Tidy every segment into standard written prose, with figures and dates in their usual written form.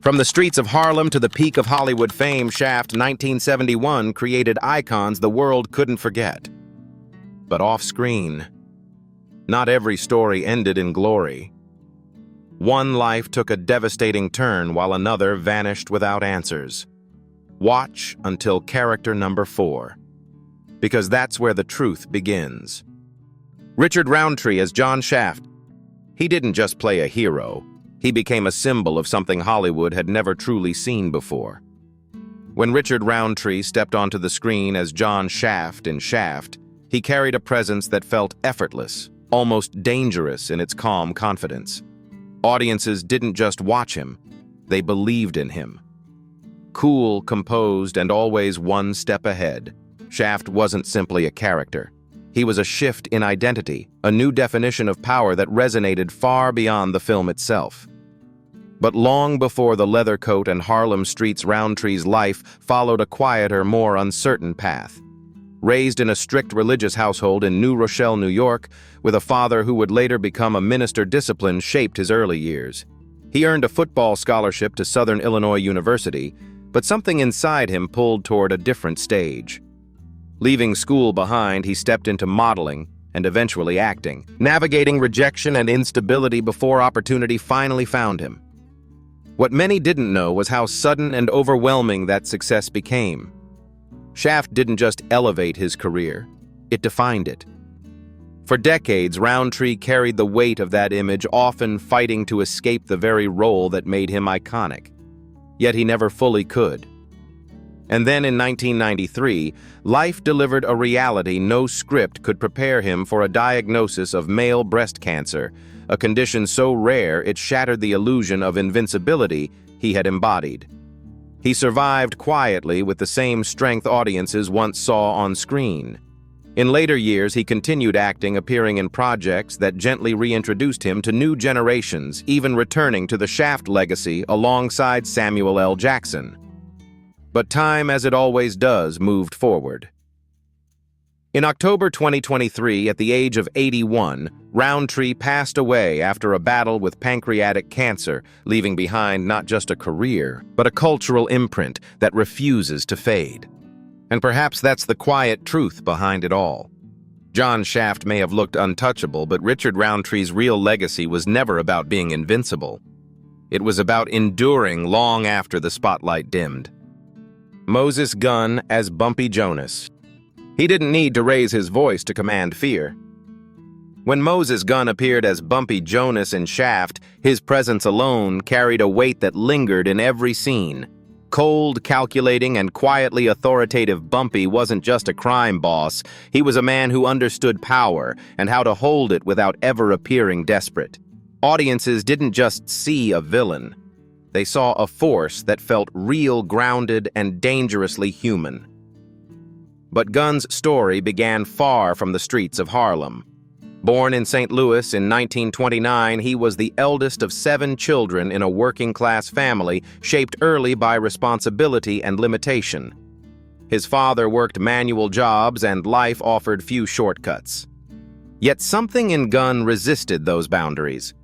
From the streets of Harlem to the peak of Hollywood fame, Shaft 1971 created icons the world couldn't forget. But off-screen, not every story ended in glory. One life took a devastating turn while another vanished without answers. Watch until character number 4, because that's where the truth begins. Richard Roundtree as John Shaft. He didn't just play a hero. He became a symbol of something Hollywood had never truly seen before. When Richard Roundtree stepped onto the screen as John Shaft in Shaft, he carried a presence that felt effortless, almost dangerous in its calm confidence. Audiences didn't just watch him, they believed in him. Cool, composed, and always one step ahead, Shaft wasn't simply a character. He was a shift in identity, a new definition of power that resonated far beyond the film itself. But long before the leather coat and Harlem streets, Roundtree's life followed a quieter, more uncertain path. Raised in a strict religious household in New Rochelle, New York, with a father who would later become a minister, discipline shaped his early years. He earned a football scholarship to Southern Illinois University, but something inside him pulled toward a different stage. Leaving school behind, he stepped into modeling and eventually acting, navigating rejection and instability before opportunity finally found him. What many didn't know was how sudden and overwhelming that success became. Shaft didn't just elevate his career, it defined it. For decades, Roundtree carried the weight of that image, often fighting to escape the very role that made him iconic. Yet he never fully could. And then in 1993, life delivered a reality no script could prepare him for a diagnosis of male breast cancer, a condition so rare it shattered the illusion of invincibility he had embodied. He survived quietly with the same strength audiences once saw on screen. In later years, he continued acting, appearing in projects that gently reintroduced him to new generations, even returning to the Shaft legacy alongside Samuel L. Jackson. But time, as it always does, moved forward. In October 2023, at the age of 81, Roundtree passed away after a battle with pancreatic cancer, leaving behind not just a career, but a cultural imprint that refuses to fade. And perhaps that's the quiet truth behind it all. John Shaft may have looked untouchable, but Richard Roundtree's real legacy was never about being invincible. It was about enduring long after the spotlight dimmed. Moses Gunn as Bumpy Jonas. He didn't need to raise his voice to command fear. When Moses Gunn appeared as Bumpy Jonas in Shaft, his presence alone carried a weight that lingered in every scene. Cold, calculating, and quietly authoritative Bumpy wasn't just a crime boss. He was a man who understood power and how to hold it without ever appearing desperate. Audiences didn't just see a villain. They saw a force that felt real, grounded, and dangerously human. But Gunn's story began far from the streets of Harlem. Born in St. Louis in 1929, he was the eldest of 7 children in a working-class family shaped early by responsibility and limitation. His father worked manual jobs, and life offered few shortcuts. Yet something in Gunn resisted those boundaries.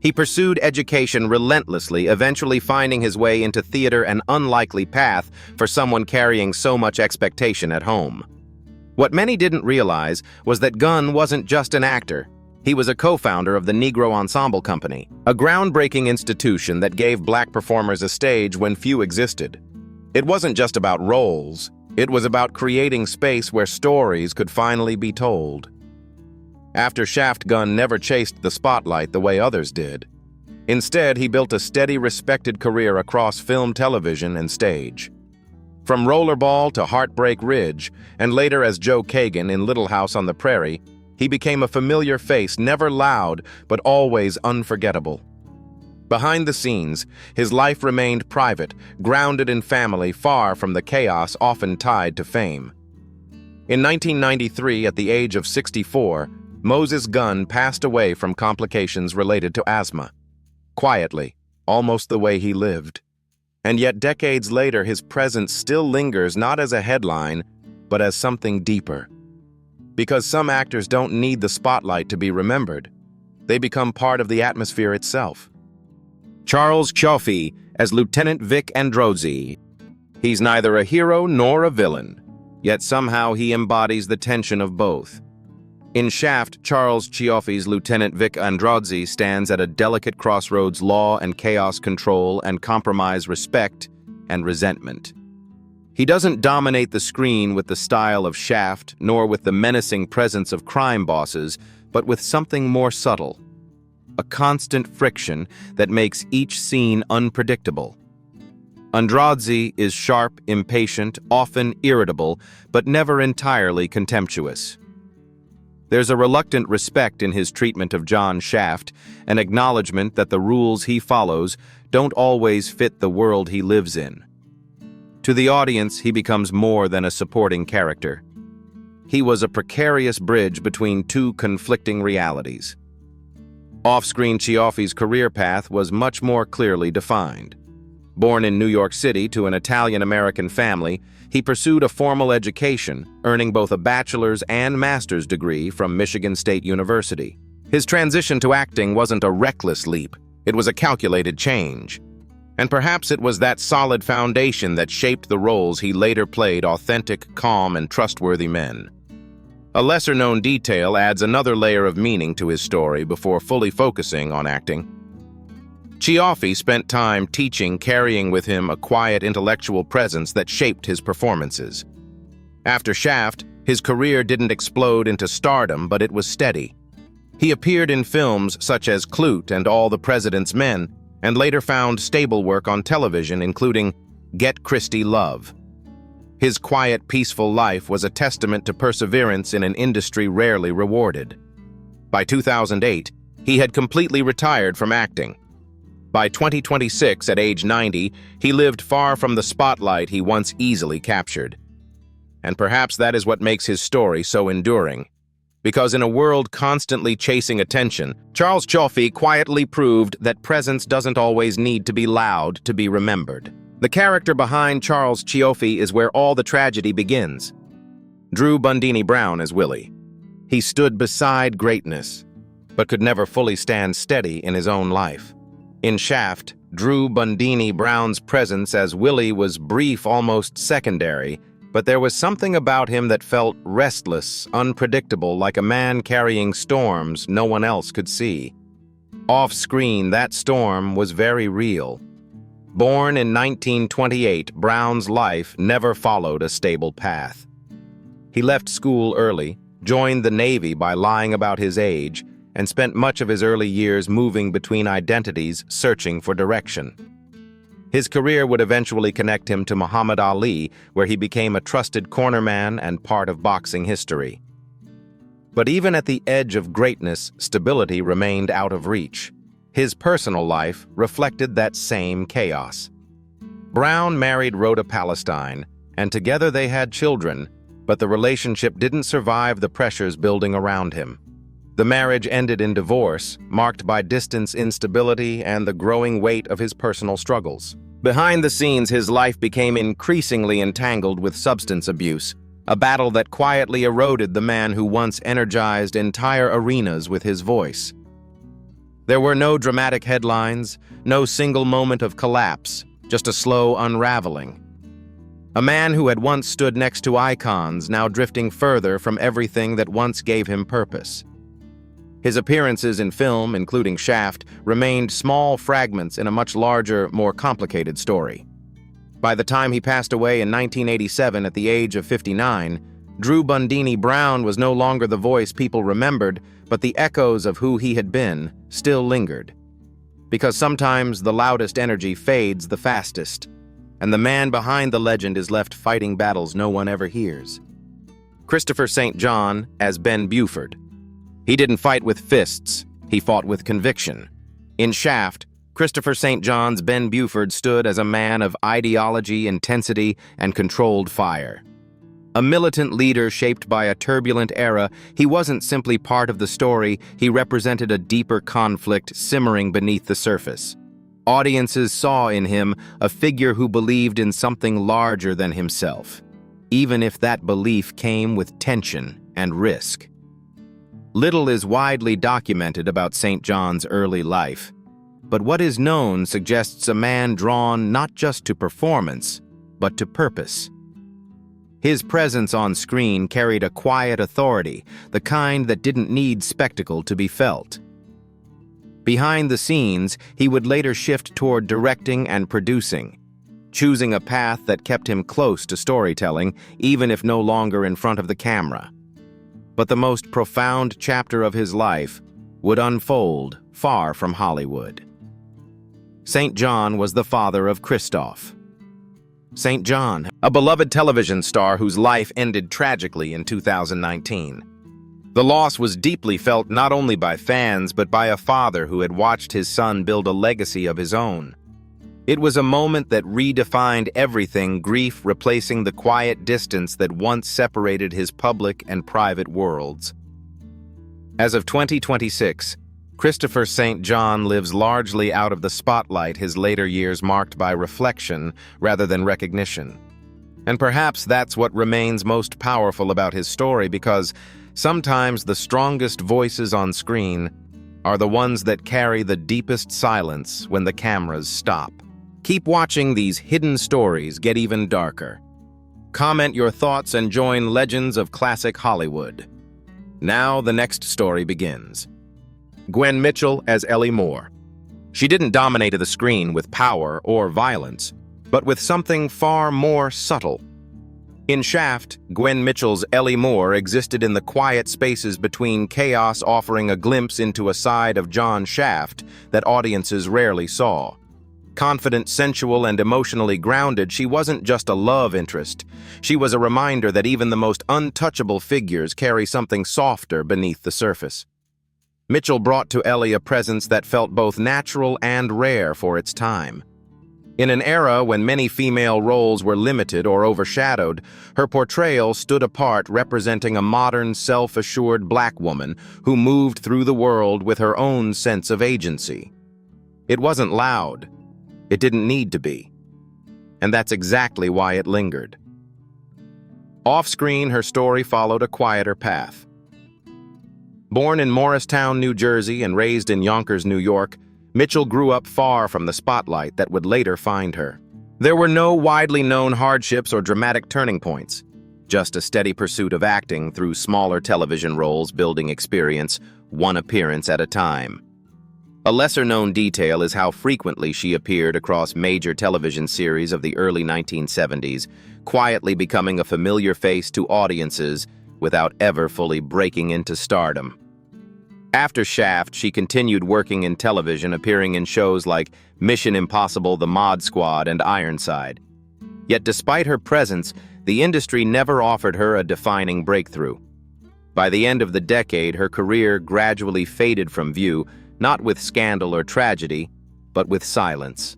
He pursued education relentlessly, eventually finding his way into theater, an unlikely path for someone carrying so much expectation at home. What many didn't realize was that Gunn wasn't just an actor. He was a co-founder of the Negro Ensemble Company, a groundbreaking institution that gave black performers a stage when few existed. It wasn't just about roles, it was about creating space where stories could finally be told. After Shaft, Gunn never chased the spotlight the way others did. Instead, he built a steady, respected career across film, television, and stage. From Rollerball to Heartbreak Ridge, and later as Joe Kagan in Little House on the Prairie, he became a familiar face, never loud, but always unforgettable. Behind the scenes, his life remained private, grounded in family, far from the chaos often tied to fame. In 1993, at the age of 64, Moses Gunn passed away from complications related to asthma. Quietly, almost the way he lived. And yet decades later, his presence still lingers, not as a headline, but as something deeper. Because some actors don't need the spotlight to be remembered. They become part of the atmosphere itself. Charles Chaffee as Lieutenant Vic Androzzi. He's neither a hero nor a villain, yet somehow he embodies the tension of both. In Shaft, Charles Cioffi's Lieutenant Vic Androzzi stands at a delicate crossroads: law and chaos, control and compromise, respect and resentment. He doesn't dominate the screen with the style of Shaft, nor with the menacing presence of crime bosses, but with something more subtle. A constant friction that makes each scene unpredictable. Androzzi is sharp, impatient, often irritable, but never entirely contemptuous. There's a reluctant respect in his treatment of John Shaft, an acknowledgement that the rules he follows don't always fit the world he lives in. To the audience, he becomes more than a supporting character. He was a precarious bridge between two conflicting realities. Off-screen, Cioffi's career path was much more clearly defined. Born in New York City to an Italian-American family, he pursued a formal education, earning both a bachelor's and master's degree from Michigan State University. His transition to acting wasn't a reckless leap, it was a calculated change. And perhaps it was that solid foundation that shaped the roles he later played: authentic, calm, and trustworthy men. A lesser-known detail adds another layer of meaning to his story before fully focusing on acting. Cioffi spent time teaching, carrying with him a quiet intellectual presence that shaped his performances. After Shaft, his career didn't explode into stardom, but it was steady. He appeared in films such as Clute and All the President's Men, and later found stable work on television, including Get Christie Love. His quiet, peaceful life was a testament to perseverance in an industry rarely rewarded. By 2008, he had completely retired from acting. By 2026, at age 90, he lived far from the spotlight he once easily captured. And perhaps that is what makes his story so enduring. Because in a world constantly chasing attention, Charles Cioffi quietly proved that presence doesn't always need to be loud to be remembered. The character behind Charles Cioffi is where all the tragedy begins. Drew Bundini Brown as Willie. He stood beside greatness, but could never fully stand steady in his own life. In Shaft, Drew Bundini Brown's presence as Willie was brief, almost secondary, but there was something about him that felt restless, unpredictable, like a man carrying storms no one else could see. Off-screen, that storm was very real. Born in 1928, Brown's life never followed a stable path. He left school early, joined the Navy by lying about his age, and spent much of his early years moving between identities, searching for direction. His career would eventually connect him to Muhammad Ali, where he became a trusted cornerman and part of boxing history. But even at the edge of greatness, stability remained out of reach. His personal life reflected that same chaos. Brown married Rhoda Palestine, and together they had children, but the relationship didn't survive the pressures building around him. The marriage ended in divorce, marked by distance, instability, and the growing weight of his personal struggles. Behind the scenes, his life became increasingly entangled with substance abuse, a battle that quietly eroded the man who once energized entire arenas with his voice. There were no dramatic headlines, no single moment of collapse, just a slow unraveling. A man who had once stood next to icons, now drifting further from everything that once gave him purpose. His appearances in film, including Shaft, remained small fragments in a much larger, more complicated story. By the time he passed away in 1987 at the age of 59, Drew Bundini Brown was no longer the voice people remembered, but the echoes of who he had been still lingered. Because sometimes the loudest energy fades the fastest, and the man behind the legend is left fighting battles no one ever hears. Christopher St. John as Ben Buford. He didn't fight with fists, he fought with conviction. In Shaft, Christopher St. John's Ben Buford stood as a man of ideology, intensity, and controlled fire. A militant leader shaped by a turbulent era, he wasn't simply part of the story, he represented a deeper conflict simmering beneath the surface. Audiences saw in him a figure who believed in something larger than himself, even if that belief came with tension and risk. Little is widely documented about St. John's early life. But what is known suggests a man drawn not just to performance, but to purpose. His presence on screen carried a quiet authority, the kind that didn't need spectacle to be felt. Behind the scenes, he would later shift toward directing and producing, choosing a path that kept him close to storytelling, even if no longer in front of the camera. But the most profound chapter of his life would unfold far from Hollywood. St. John was the father of Christoph. St. John, a beloved television star whose life ended tragically in 2019. The loss was deeply felt not only by fans but by a father who had watched his son build a legacy of his own. It was a moment that redefined everything, grief replacing the quiet distance that once separated his public and private worlds. As of 2026, Christopher St. John lives largely out of the spotlight, his later years marked by reflection rather than recognition. And perhaps that's what remains most powerful about his story, because sometimes the strongest voices on screen are the ones that carry the deepest silence when the cameras stop. Keep watching these hidden stories get even darker. Comment your thoughts and join Legends of Classic Hollywood. Now the next story begins. Gwen Mitchell as Ellie Moore. She didn't dominate the screen with power or violence, but with something far more subtle. In Shaft, Gwen Mitchell's Ellie Moore existed in the quiet spaces between chaos, offering a glimpse into a side of John Shaft that audiences rarely saw. Confident, sensual, and emotionally grounded, she wasn't just a love interest. She was a reminder that even the most untouchable figures carry something softer beneath the surface. Mitchell brought to Ellie a presence that felt both natural and rare for its time. In an era when many female roles were limited or overshadowed, her portrayal stood apart, representing a modern, self-assured black woman who moved through the world with her own sense of agency. It wasn't loud. It didn't need to be. And that's exactly why it lingered. Off-screen, her story followed a quieter path. Born in Morristown, New Jersey, and raised in Yonkers, New York, Mitchell grew up far from the spotlight that would later find her. There were no widely known hardships or dramatic turning points, just a steady pursuit of acting through smaller television roles, building experience, one appearance at a time. A lesser-known detail is how frequently she appeared across major television series of the early 1970s, quietly becoming a familiar face to audiences without ever fully breaking into stardom. After Shaft, she continued working in television, appearing in shows like Mission Impossible, The Mod Squad, and Ironside. Yet despite her presence, the industry never offered her a defining breakthrough. By the end of the decade, her career gradually faded from view, not with scandal or tragedy, but with silence.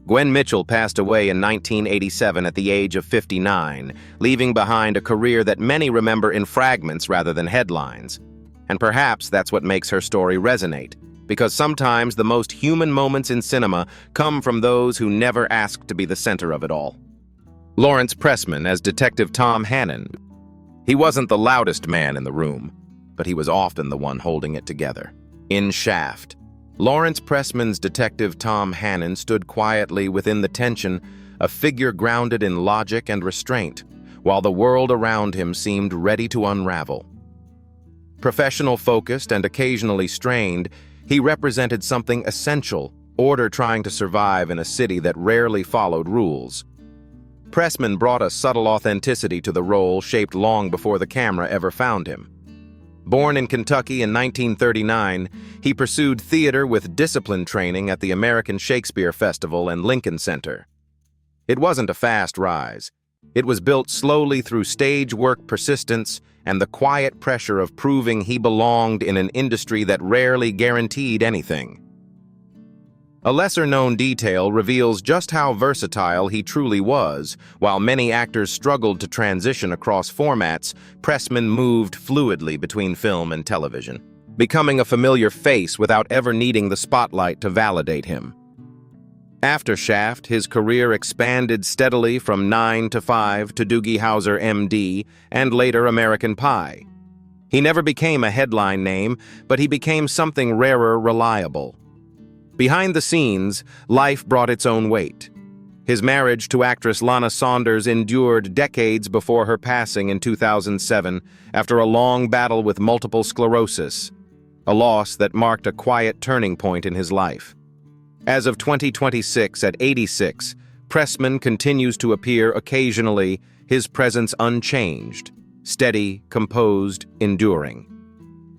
Gwen Mitchell passed away in 1987 at the age of 59, leaving behind a career that many remember in fragments rather than headlines. And perhaps that's what makes her story resonate, because sometimes the most human moments in cinema come from those who never asked to be the center of it all. Lawrence Pressman as Detective Tom Hannon. He wasn't the loudest man in the room, but he was often the one holding it together. In Shaft, Lawrence Pressman's Detective Tom Hannon stood quietly within the tension, a figure grounded in logic and restraint, while the world around him seemed ready to unravel. Professional, focused, and occasionally strained, he represented something essential, order trying to survive in a city that rarely followed rules. Pressman brought a subtle authenticity to the role, shaped long before the camera ever found him. Born in Kentucky in 1939, he pursued theater with discipline training at the American Shakespeare Festival and Lincoln Center. It wasn't a fast rise. It was built slowly through stage work, persistence, and the quiet pressure of proving he belonged in an industry that rarely guaranteed anything. A lesser-known detail reveals just how versatile he truly was. While many actors struggled to transition across formats, Pressman moved fluidly between film and television, becoming a familiar face without ever needing the spotlight to validate him. After Shaft, his career expanded steadily from 9 to 5 to Doogie Howser, MD, and later American Pie. He never became a headline name, but he became something rarer, reliable. Behind the scenes, life brought its own weight. His marriage to actress Lana Saunders endured decades before her passing in 2007 after a long battle with multiple sclerosis, a loss that marked a quiet turning point in his life. As of 2026, at 86, Pressman continues to appear occasionally, his presence unchanged, steady, composed, enduring.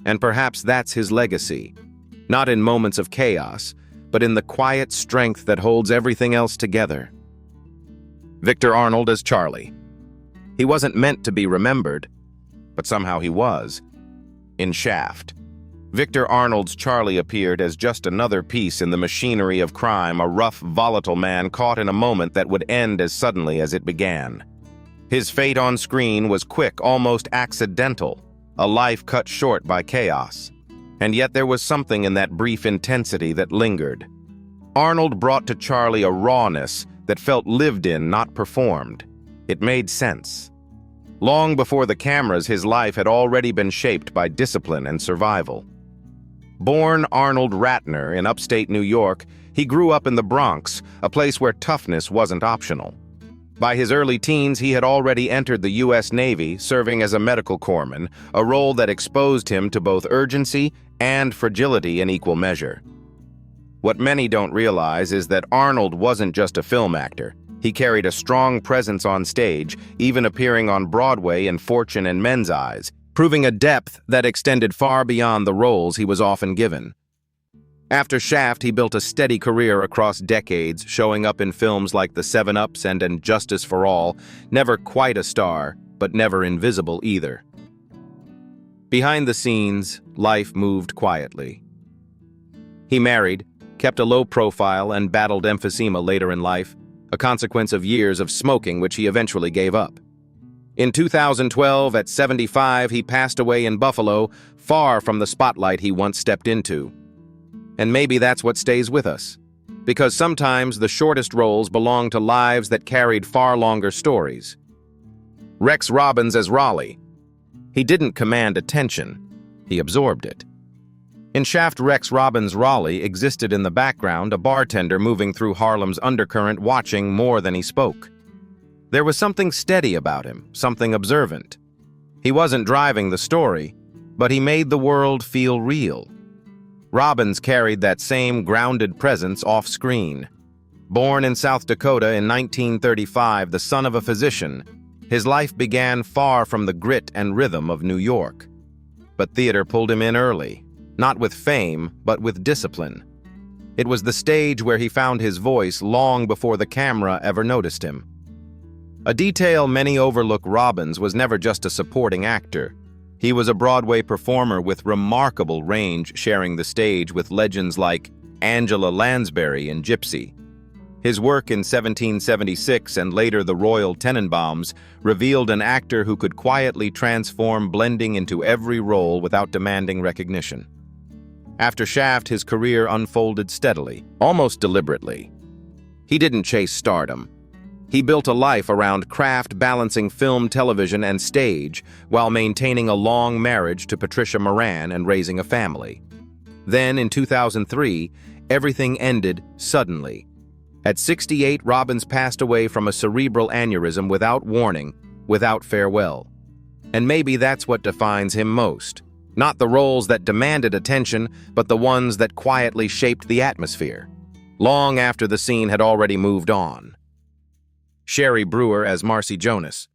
And perhaps that's his legacy, not in moments of chaos, but in the quiet strength that holds everything else together. Victor Arnold as Charlie. He wasn't meant to be remembered, but somehow he was. In Shaft, Victor Arnold's Charlie appeared as just another piece in the machinery of crime, a rough, volatile man caught in a moment that would end as suddenly as it began. His fate on screen was quick, almost accidental, a life cut short by chaos. And yet there was something in that brief intensity that lingered. Arnold brought to Charlie a rawness that felt lived in, not performed. It made sense. Long before the cameras, his life had already been shaped by discipline and survival. Born Arnold Ratner in upstate New York, he grew up in the Bronx, a place where toughness wasn't optional. By his early teens, he had already entered the U.S. Navy, serving as a medical corpsman, a role that exposed him to both urgency and fragility in equal measure. What many don't realize is that Arnold wasn't just a film actor. He carried a strong presence on stage, even appearing on Broadway in Fortune and Men's Eyes, proving a depth that extended far beyond the roles he was often given. After Shaft, he built a steady career across decades, showing up in films like The 7-Ups and Justice for All, never quite a star, but never invisible either. Behind the scenes, life moved quietly. He married, kept a low profile, and battled emphysema later in life, a consequence of years of smoking which he eventually gave up. In 2012, at 75, he passed away in Buffalo, far from the spotlight he once stepped into. And maybe that's what stays with us, because sometimes the shortest roles belong to lives that carried far longer stories. Rex Robbins as Raleigh. He didn't command attention, he absorbed it. In Shaft, Rex Robbins' Raleigh existed in the background, a bartender moving through Harlem's undercurrent, watching more than he spoke. There was something steady about him, something observant. He wasn't driving the story, but he made the world feel real. Robbins carried that same grounded presence off-screen. Born in South Dakota in 1935, the son of a physician, his life began far from the grit and rhythm of New York. But theater pulled him in early. Not with fame, but with discipline. It was the stage where he found his voice long before the camera ever noticed him. A detail many overlook: Robbins was never just a supporting actor. He was a Broadway performer with remarkable range, sharing the stage with legends like Angela Lansbury in Gypsy. His work in 1776 and later the Royal Tenenbaums revealed an actor who could quietly transform, blending into every role without demanding recognition. After Shaft, his career unfolded steadily, almost deliberately. He didn't chase stardom. He built a life around craft, balancing film, television, and stage, while maintaining a long marriage to Patricia Moran and raising a family. Then, in 2003, everything ended suddenly. At 68, Robbins passed away from a cerebral aneurysm without warning, without farewell. And maybe that's what defines him most. Not the roles that demanded attention, but the ones that quietly shaped the atmosphere, long after the scene had already moved on. Sherry Brewer as Marcy Jonas.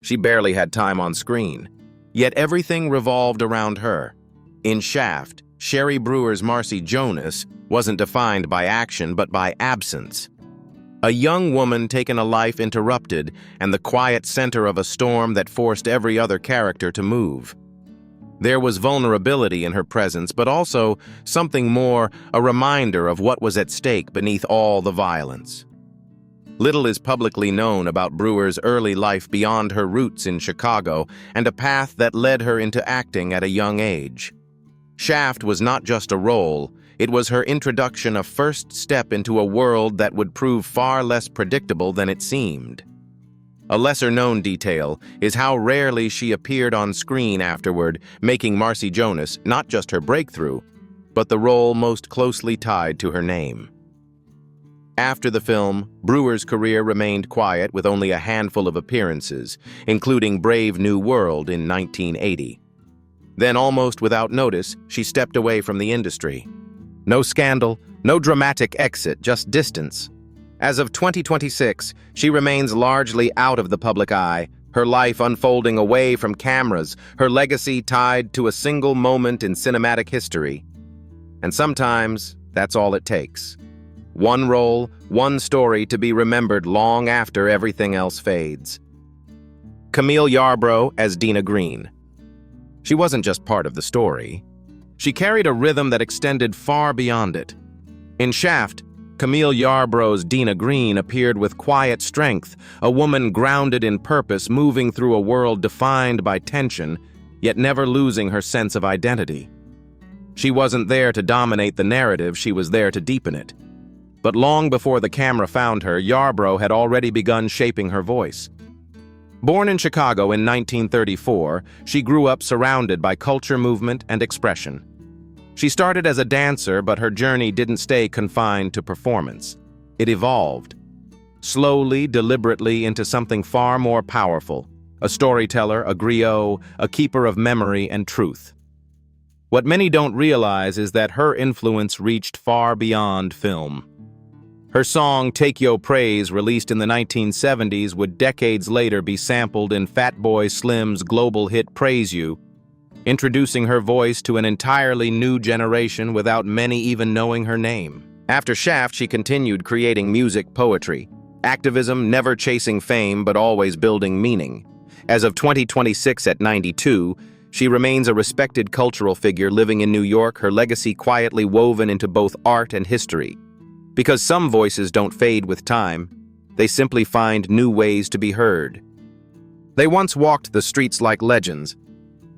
She barely had time on screen, yet everything revolved around her. In Shaft, Sherry Brewer's Marcy Jonas wasn't defined by action but by absence. A young woman taken a life interrupted and the quiet center of a storm that forced every other character to move. There was vulnerability in her presence, but also something more, a reminder of what was at stake beneath all the violence. Little is publicly known about Brewer's early life beyond her roots in Chicago and a path that led her into acting at a young age. Shaft was not just a role, it was her introduction, a first step into a world that would prove far less predictable than it seemed. A lesser-known detail is how rarely she appeared on screen afterward, making Marcy Jonas not just her breakthrough, but the role most closely tied to her name. After the film, Brewer's career remained quiet with only a handful of appearances, including Brave New World in 1980. Then, almost without notice, she stepped away from the industry. No scandal, no dramatic exit, just distance. As of 2026, she remains largely out of the public eye, her life unfolding away from cameras, her legacy tied to a single moment in cinematic history. And sometimes, that's all it takes. One role, one story to be remembered long after everything else fades. Camille Yarbrough as Dina Green. She wasn't just part of the story. She carried a rhythm that extended far beyond it. In Shaft, Camille Yarbrough's Dina Green appeared with quiet strength, a woman grounded in purpose, moving through a world defined by tension, yet never losing her sense of identity. She wasn't there to dominate the narrative, she was there to deepen it. But long before the camera found her, Yarbrough had already begun shaping her voice. Born in Chicago in 1934, she grew up surrounded by culture, movement, and expression. She started as a dancer, but her journey didn't stay confined to performance. It evolved, slowly, deliberately, into something far more powerful, a storyteller, a griot, a keeper of memory and truth. What many don't realize is that her influence reached far beyond film. Her song, Take Yo' Praise, released in the 1970s, would decades later be sampled in Fatboy Slim's global hit Praise You, introducing her voice to an entirely new generation without many even knowing her name. After Shaft, she continued creating music poetry, activism, never chasing fame but always building meaning. As of 2026 at 92, she remains a respected cultural figure living in New York, her legacy quietly woven into both art and history. Because some voices don't fade with time, they simply find new ways to be heard. They once walked the streets like legends,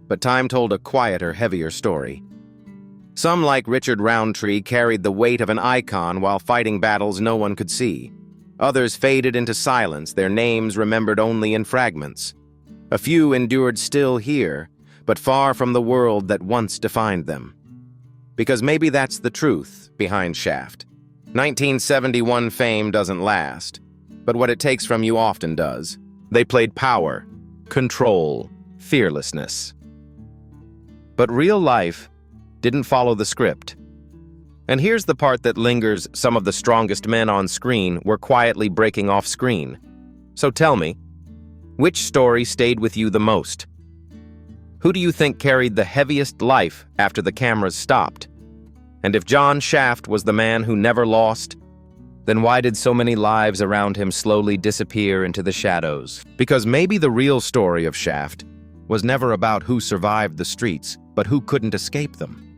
but time told a quieter, heavier story. Some, like Richard Roundtree, carried the weight of an icon while fighting battles no one could see. Others faded into silence, their names remembered only in fragments. A few endured still here, but far from the world that once defined them. Because maybe that's the truth behind Shaft. 1971 fame doesn't last, but what it takes from you often does. They played power, control, fearlessness. But real life didn't follow the script. And here's the part that lingers: some of the strongest men on screen were quietly breaking off screen. So tell me, which story stayed with you the most? Who do you think carried the heaviest life after the cameras stopped? And if John Shaft was the man who never lost, then why did so many lives around him slowly disappear into the shadows? Because maybe the real story of Shaft was never about who survived the streets, but who couldn't escape them.